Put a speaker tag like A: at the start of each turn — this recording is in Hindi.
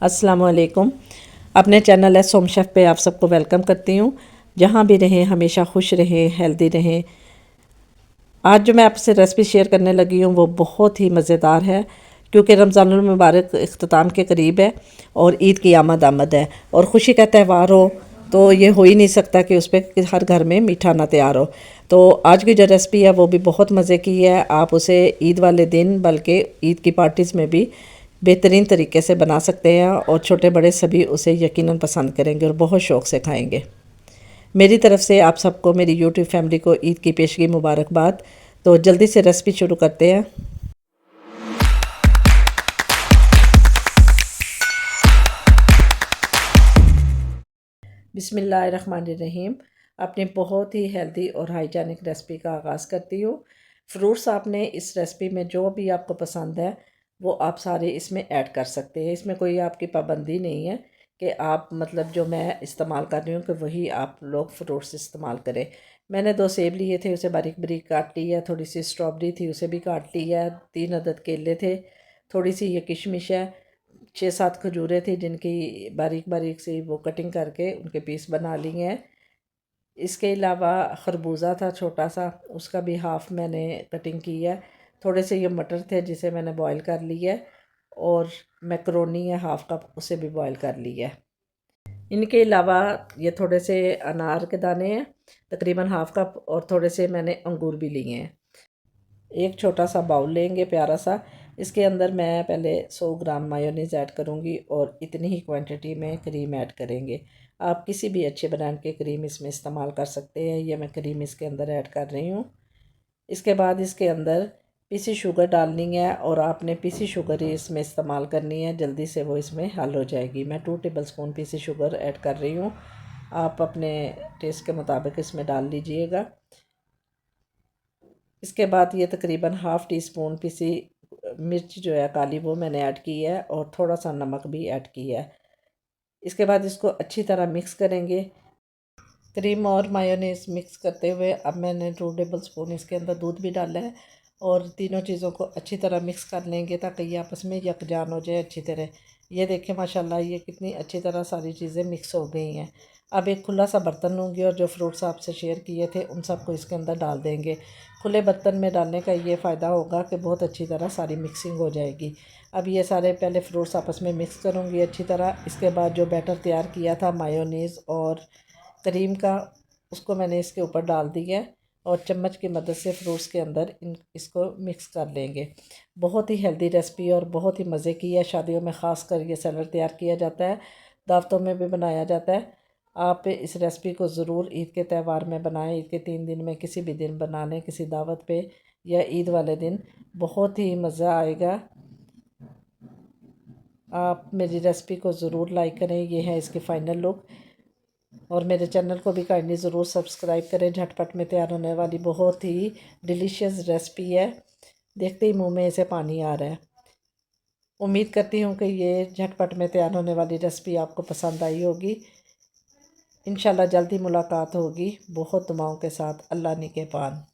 A: अस्सलाम वालेकुम। अपने चैनल है सोम शेफ़ पे आप सबको वेलकम करती हूँ। जहाँ भी रहें हमेशा खुश रहें, हेल्दी रहें। आज जो मैं आपसे रेसिपी शेयर करने लगी हूँ वो बहुत ही मज़ेदार है, क्योंकि रमज़ानुल मुबारक इख्तिताम के करीब है और ईद की आमद है और ख़ुशी का त्यौहार हो तो ये हो ही नहीं सकता कि उस पर हर घर में मीठा ना तैयार हो। तो आज की जो रेसिपी है वो भी बहुत मज़े की है। आप उसे ईद वाले दिन बल्कि ईद की पार्टीज़ में भी बेहतरीन तरीके से बना सकते हैं और छोटे बड़े सभी उसे यकीनन पसंद करेंगे और बहुत शौक़ से खाएंगे। मेरी तरफ़ से आप सबको, मेरी यूट्यूब फैमिली को ईद की पेशगी मुबारकबाद। तो जल्दी से रेसिपी शुरू करते हैं। बिस्मिल्लाहिर्रहमानिर्रहीम। अपनी बहुत ही हेल्दी और हाइजीनिक रेसिपी का आगाज़ करती हूँ। फ्रूट्स आपने इस रेसिपी में जो भी आपको पसंद है वो आप सारे इसमें ऐड कर सकते हैं। इसमें कोई आपकी पाबंदी नहीं है कि आप मतलब जो मैं इस्तेमाल कर रही हूँ कि वही आप लोग फ्रूट्स इस्तेमाल करें। मैंने 2 सेब लिए थे, उसे बारीक बारीक काट लिया। थोड़ी सी स्ट्रॉबेरी थी, उसे भी काट लिया। 3 अदद केले थे, थोड़ी सी ये किशमिश है, 6-7 खजूरें थी जिनकी बारीक बारीक से वो कटिंग करके उनके पीस बना लिए हैं। इसके अलावा खरबूजा था छोटा सा, उसका भी हाफ़ मैंने कटिंग की है। थोड़े से ये मटर थे जिसे मैंने बॉईल कर लिया है और मैकरोनी है हाफ़ कप, उसे भी बॉईल कर लिया है। इनके अलावा ये थोड़े से अनार के दाने हैं तकरीबन हाफ़ कप, और थोड़े से मैंने अंगूर भी लिए हैं। एक छोटा सा बाउल लेंगे प्यारा सा, इसके अंदर मैं पहले 100 ग्राम मायोनीज़ ऐड करूँगी और इतनी ही क्वांटिटी में क्रीम ऐड करेंगे। आप किसी भी अच्छे ब्रांड के क्रीम इसमें इस्तेमाल कर सकते हैं। ये मैं क्रीम इसके अंदर ऐड कर रही हूँ। इसके बाद इसके अंदर पीसी शुगर डालनी है और आपने पीसी शुगर ही इसमें इस्तेमाल करनी है, जल्दी से वो इसमें हल हो जाएगी। मैं 2 टेबलस्पून पीसी शुगर ऐड कर रही हूँ। आप अपने टेस्ट के मुताबिक इसमें डाल लीजिएगा। इसके बाद ये तकरीबन हाफ़ टी स्पून पीसी मिर्च जो है काली वो मैंने ऐड की है और थोड़ा सा नमक भी ऐड किया है। इसके बाद इसको अच्छी तरह मिक्स करेंगे। क्रीम और मायोनीज़ मिक्स करते हुए अब मैंने 2 टेबलस्पून इसके अंदर दूध भी डाला है और तीनों चीज़ों को अच्छी तरह मिक्स कर लेंगे ताकि ये आपस में यकजान हो जाए अच्छी तरह। ये देखें माशाल्लाह ये कितनी अच्छी तरह सारी चीज़ें मिक्स हो गई हैं। अब एक खुला सा बर्तन लूँगी और जो फ्रूट्स आपसे शेयर किए थे उन सबको इसके अंदर डाल देंगे। खुले बर्तन में डालने का ये फ़ायदा होगा कि बहुत अच्छी तरह सारी मिक्सिंग हो जाएगी। अब ये सारे पहले फ्रूट्स आपस में मिक्स करूँगी अच्छी तरह। इसके बाद जो बैटर तैयार किया था मायोनीज़ और क्रीम का, उसको मैंने इसके ऊपर डाल दिया है और चम्मच की मदद से फ्रूट्स के अंदर इसको मिक्स कर लेंगे। बहुत ही हेल्दी रेसिपी और बहुत ही मज़े की है। शादियों में ख़ास कर ये सैलड तैयार किया जाता है, दावतों में भी बनाया जाता है। आप इस रेसिपी को ज़रूर ईद के त्यौहार में बनाएं। ईद के 3 दिन में किसी भी दिन बना लें, किसी दावत पे या ईद वाले दिन, बहुत ही मज़ा आएगा। आप मेरी रेसिपी को ज़रूर लाइक करें। ये है इसकी फ़ाइनल लुक और मेरे चैनल को भी काइंडली ज़रूर सब्सक्राइब करें। झटपट में तैयार होने वाली बहुत ही डिलीशियस रेसिपी है। देखते ही मुंह में ऐसे पानी आ रहा है। उम्मीद करती हूँ कि ये झटपट में तैयार होने वाली रेसिपी आपको पसंद आई होगी। इंशाल्लाह जल्दी मुलाकात होगी बहुत दुआओं के साथ। अल्लाह निगहबान।